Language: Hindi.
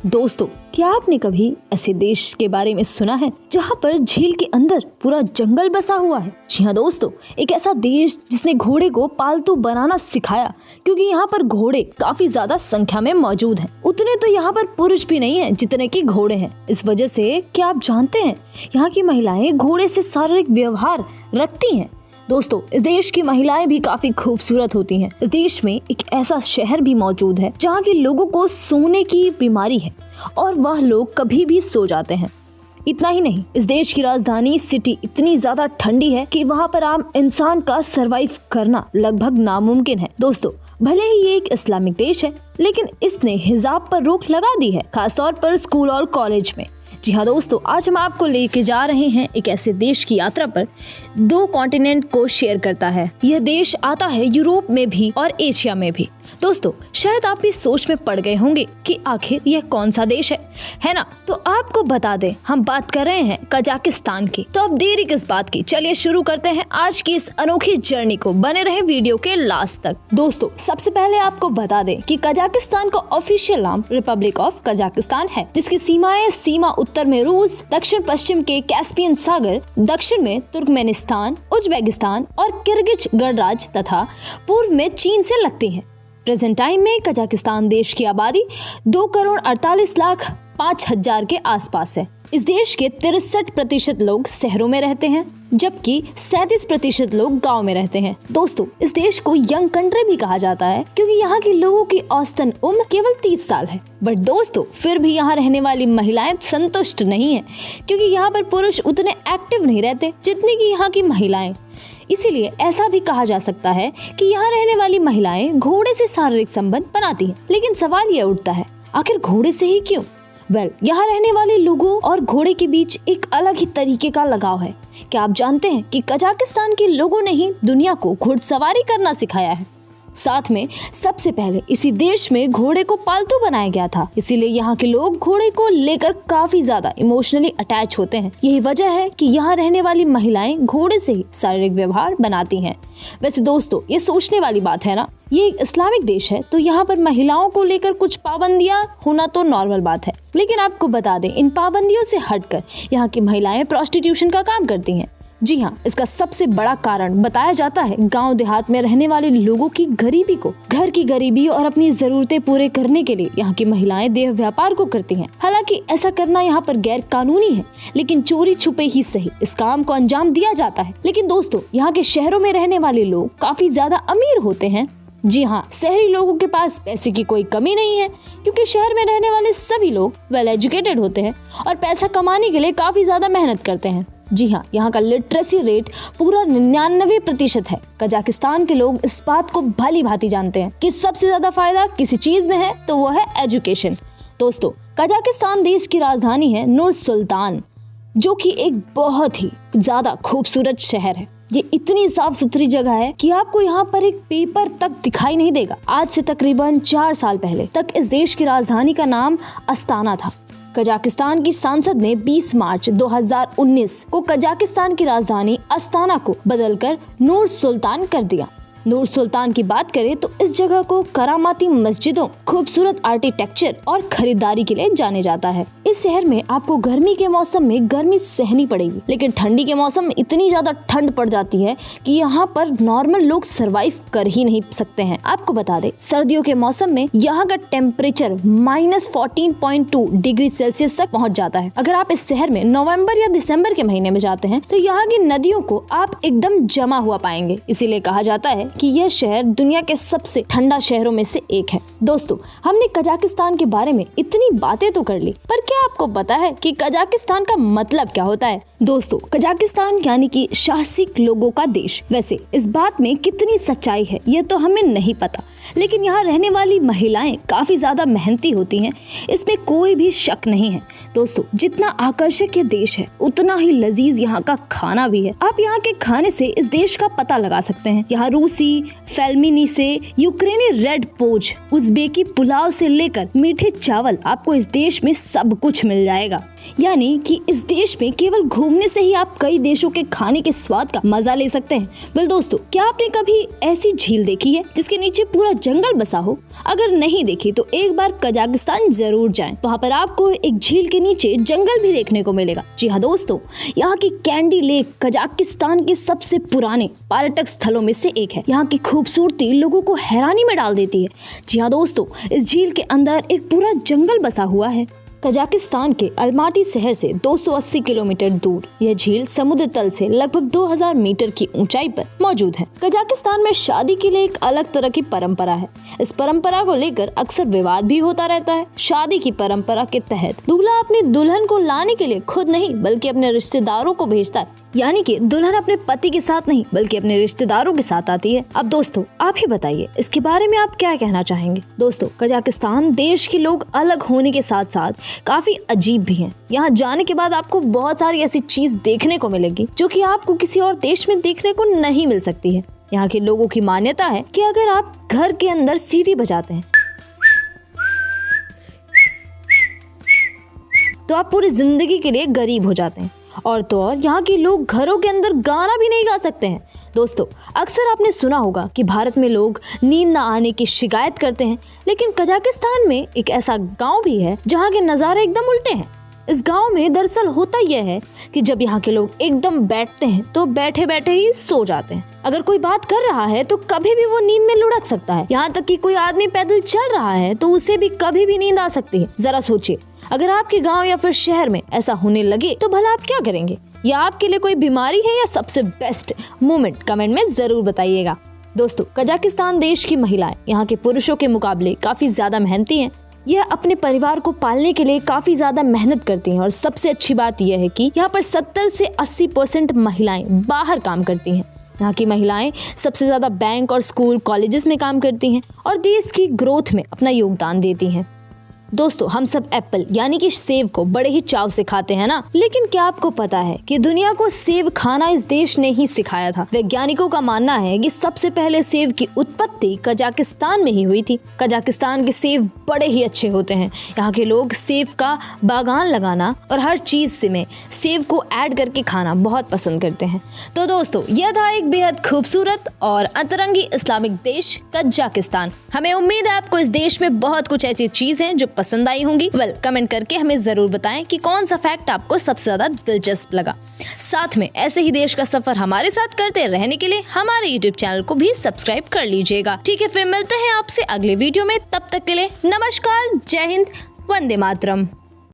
दोस्तों, क्या आपने कभी ऐसे देश के बारे में सुना है जहाँ पर झील के अंदर पूरा जंगल बसा हुआ है? जी हाँ दोस्तों, एक ऐसा देश जिसने घोड़े को पालतू बनाना सिखाया, क्योंकि यहाँ पर घोड़े काफी ज्यादा संख्या में मौजूद हैं। उतने तो यहाँ पर पुरुष भी नहीं हैं जितने कि घोड़े हैं। इस वजह से क्या आप जानते हैं, यहाँ की महिलाएं घोड़े से शारीरिक व्यवहार रखती हैं। दोस्तों, इस देश की महिलाएं भी काफी खूबसूरत होती हैं। इस देश में एक ऐसा शहर भी मौजूद है जहाँ के लोगों को सोने की बीमारी है और वह लोग कभी भी सो जाते हैं। इतना ही नहीं, इस देश की राजधानी सिटी इतनी ज्यादा ठंडी है कि वहाँ पर आम इंसान का सरवाइव करना लगभग नामुमकिन है। दोस्तों, भले ही ये एक इस्लामिक देश है, लेकिन इसने हिजाब पर रोक लगा दी है, खासतौर पर स्कूल और कॉलेज में। जी हाँ दोस्तों, आज हम आपको लेके जा रहे हैं एक ऐसे देश की यात्रा पर 2 कॉन्टिनेंट को शेयर करता है। यह देश आता है यूरोप में भी और एशिया में भी। दोस्तों, शायद आप भी सोच में पड़ गए होंगे कि आखिर यह कौन सा देश है ना? तो आपको बता दें, हम बात कर रहे हैं कजाकिस्तान की। तो अब देरी किस बात की, चलिए शुरू करते हैं आज की इस अनोखी जर्नी को। बने रहे वीडियो के लास्ट तक। दोस्तों, सबसे पहले आपको बता दें कि कजाकिस्तान का ऑफिशियल नाम रिपब्लिक ऑफ कजाकिस्तान है, जिसकी सीमा उत्तर में रूस, दक्षिण पश्चिम के कैस्पियन सागर, दक्षिण में तुर्कमेनिस्तान, उज्बेकिस्तान और किर्गिज गणराज्य तथा पूर्व में चीन से लगती है। प्रेजेंट टाइम में कजाकिस्तान देश की आबादी 2,48,05,000 के आसपास है। इस देश के 63% लोग शहरों में रहते हैं, जबकि 37% लोग गांव में रहते हैं। दोस्तों, इस देश को यंग कंट्री भी कहा जाता है, क्योंकि यहाँ के लोगों की औसतन उम्र केवल 30 साल है। बट दोस्तों, फिर भी यहाँ रहने वाली महिलाएं संतुष्ट नहीं है, क्योंकि यहाँ पर पुरुष उतने एक्टिव नहीं रहते जितनी कि यहाँ की महिलाएं। इसीलिए ऐसा भी कहा जा सकता है कि यहाँ रहने वाली महिलाएं घोड़े से शारीरिक संबंध बनाती हैं। लेकिन सवाल यह उठता है, आखिर घोड़े से ही क्यों? यहाँ रहने वाले लोगों और घोड़े के बीच एक अलग ही तरीके का लगाव है। क्या आप जानते हैं कि कजाकिस्तान के लोगों ने ही दुनिया को घुड़सवारी करना सिखाया है? साथ में सबसे पहले इसी देश में घोड़े को पालतू बनाया गया था। इसीलिए यहाँ के लोग घोड़े को लेकर काफी ज्यादा इमोशनली अटैच होते हैं। यही वजह है कि यहाँ रहने वाली महिलाएं घोड़े से ही शारीरिक व्यवहार बनाती हैं। वैसे दोस्तों, ये सोचने वाली बात है ना, ये एक इस्लामिक देश है, तो यहाँ पर महिलाओं को लेकर कुछ पाबंदियां होना तो नॉर्मल बात है। लेकिन आपको बता दें, इन पाबंदियों से हटकर यहाँ की महिलाएं प्रोस्टिट्यूशन का काम करती हैं। जी हाँ, इसका सबसे बड़ा कारण बताया जाता है गांव देहात में रहने वाले लोगों की गरीबी को। घर की गरीबी और अपनी जरूरतें पूरे करने के लिए यहाँ की महिलाएं देह व्यापार को करती हैं। हालांकि ऐसा करना यहाँ पर गैर कानूनी है, लेकिन चोरी छुपे ही सही इस काम को अंजाम दिया जाता है। लेकिन दोस्तों, यहाँ के शहरों में रहने वाले लोग काफी ज्यादा अमीर होते हैं। जी हाँ, शहरी लोगों के पास पैसे की कोई कमी नहीं है, क्योंकि शहर में रहने वाले सभी लोग वेल एजुकेटेड होते हैं और पैसा कमाने के लिए काफी ज्यादा मेहनत करते हैं। जी हाँ, यहाँ का लिटरेसी रेट पूरा 99% है। कजाकिस्तान के लोग इस बात को भली भांति जानते हैं कि सबसे ज्यादा फायदा किसी चीज में है तो वो है एजुकेशन। दोस्तों, कजाकिस्तान देश की राजधानी है नूर सुल्तान, जो कि एक बहुत ही ज्यादा खूबसूरत शहर है। ये इतनी साफ सुथरी जगह है कि आपको यहाँ पर एक पेपर तक दिखाई नहीं देगा। आज से तकरीबन 4 साल पहले तक इस देश की राजधानी का नाम अस्ताना था। कजाकिस्तान की संसद ने 20 मार्च 2019 को कजाकिस्तान की राजधानी अस्ताना को बदलकर नूर सुल्तान कर दिया। नूर सुल्तान की बात करें तो इस जगह को करामाती मस्जिदों, खूबसूरत आर्किटेक्चर और खरीदारी के लिए जाने जाता है। इस शहर में आपको गर्मी के मौसम में गर्मी सहनी पड़ेगी, लेकिन ठंडी के मौसम में इतनी ज्यादा ठंड पड़ जाती है कि यहाँ पर नॉर्मल लोग सरवाइव कर ही नहीं सकते हैं। आपको बता दें, सर्दियों के मौसम में यहाँ का टेम्परेचर -14.2 डिग्री सेल्सियस तक पहुँच जाता है। अगर आप इस शहर में नवम्बर या दिसंबर के महीने में जाते हैं तो यहाँ की नदियों को आप एकदम जमा हुआ पाएंगे। इसीलिए कहा जाता है कि यह शहर दुनिया के सबसे ठंडा शहरों में से एक है। दोस्तों, हमने कजाकिस्तान के बारे में इतनी बातें तो कर ली, पर क्या आपको पता है कि कजाकिस्तान का मतलब क्या होता है? दोस्तों, कजाकिस्तान यानी कि शासिक लोगों का देश। वैसे इस बात में कितनी सच्चाई है ये तो हमें नहीं पता, लेकिन यहाँ रहने वाली महिलाएं काफी ज्यादा मेहनती होती हैं, इसमें कोई भी शक नहीं है। दोस्तों, जितना आकर्षक ये देश है, उतना ही लजीज यहाँ का खाना भी है। आप यहाँ के खाने से इस देश का पता लगा सकते हैं। यहाँ रूसी फेल्मिनी से यूक्रेनी रेड पोज, उज़्बेकी पुलाव से लेकर मीठे चावल, आपको इस देश में सब कुछ मिल जाएगा। यानी कि इस देश में केवल घूमने से ही आप कई देशों के खाने के स्वाद का मजा ले सकते हैं। वेल दोस्तों, क्या आपने कभी ऐसी झील देखी है जिसके नीचे पूरा जंगल बसा हो? अगर नहीं देखी तो एक बार कजाकिस्तान जरूर जाएं। वहाँ पर आपको एक झील के नीचे जंगल भी देखने को मिलेगा। जी हाँ दोस्तों, यहाँ की कैंडी लेक कजाकिस्तान के सबसे पुराने पर्यटक स्थलों में से एक है। यहाँ की खूबसूरती लोगों को हैरानी में डाल देती है। जी हाँ दोस्तों, इस झील के अंदर एक पूरा जंगल बसा हुआ है। कजाकिस्तान के अलमाटी शहर से 280 किलोमीटर दूर यह झील समुद्र तल से लगभग 2000 मीटर की ऊंचाई पर मौजूद है। कजाकिस्तान में शादी के लिए एक अलग तरह की परंपरा है। इस परंपरा को लेकर अक्सर विवाद भी होता रहता है। शादी की परंपरा के तहत दूल्हा अपनी दुल्हन को लाने के लिए खुद नहीं बल्कि अपने रिश्तेदारों को भेजता है, यानी कि दुल्हन अपने पति के साथ नहीं बल्कि अपने रिश्तेदारों के साथ आती है। अब दोस्तों, आप ही बताइए इसके बारे में आप क्या कहना चाहेंगे? दोस्तों, कजाकिस्तान देश के लोग अलग होने के साथ साथ काफी अजीब भी हैं। यहाँ जाने के बाद आपको बहुत सारी ऐसी चीज देखने को मिलेगी जो कि आपको किसी और देश में देखने को नहीं मिल सकती है। यहाँ के लोगों की मान्यता है कि अगर आप घर के अंदर सीटी बजाते हैं तो आप पूरी जिंदगी के लिए गरीब हो जाते हैं। और तो और यहाँ के लोग घरों के अंदर गाना भी नहीं गा सकते हैं। दोस्तों, अक्सर आपने सुना होगा कि भारत में लोग नींद न आने की शिकायत करते हैं, लेकिन कजाकिस्तान में एक ऐसा गांव भी है जहाँ के नज़ारे एकदम उल्टे हैं। इस गांव में दरअसल होता यह है कि जब यहाँ के लोग एकदम बैठते हैं तो बैठे बैठे ही सो जाते हैं। अगर कोई बात कर रहा है तो कभी भी वो नींद में लुढ़क सकता है। यहाँ तक कि कोई आदमी पैदल चल रहा है तो उसे भी कभी भी नींद आ सकती है। जरा सोचिए, अगर आपके गांव या फिर शहर में ऐसा होने लगे तो भला आप क्या करेंगे? या आपके लिए कोई बीमारी है या सबसे बेस्ट मोमेंट? कमेंट में जरूर बताइएगा। दोस्तों, कजाकिस्तान देश की महिलाएं यहाँ के पुरुषों के मुकाबले काफी ज्यादा मेहनती हैं। यह अपने परिवार को पालने के लिए काफी ज्यादा मेहनत करती हैं और सबसे अच्छी बात यह है कि यहाँ पर 70 से 80% महिलाएं बाहर काम करती हैं। यहाँ की महिलाएं सबसे ज्यादा बैंक और स्कूल कॉलेजेस में काम करती हैं और देश की ग्रोथ में अपना योगदान देती हैं। दोस्तों, हम सब एप्पल यानी कि सेब को बड़े ही चाव से खाते हैं ना, लेकिन क्या आपको पता है कि दुनिया को सेब खाना इस देश ने ही सिखाया था? वैज्ञानिकों का मानना है कि सबसे पहले सेब की उत्पत्ति कजाकिस्तान में ही हुई थी। कजाकिस्तान के सेब बड़े ही अच्छे होते हैं। यहाँ के लोग सेब का बागान लगाना और हर चीज से में सेब को ऐड करके खाना बहुत पसंद करते हैं। तो दोस्तों, यह था एक बेहद खूबसूरत और अंतरंगी इस्लामिक देश कजाकिस्तान। हमें उम्मीद है आपको इस देश में बहुत कुछ ऐसी चीज है जो पसंद आई होंगी। कमेंट करके हमें जरूर बताएं कि कौन सा फैक्ट आपको सबसे ज्यादा दिलचस्प लगा। साथ में ऐसे ही देश का सफर हमारे साथ करते रहने के लिए हमारे YouTube चैनल को भी सब्सक्राइब कर लीजिएगा। ठीक है, फिर मिलते हैं आपसे अगले वीडियो में। तब तक के लिए नमस्कार, जय हिंद, वंदे मातरम।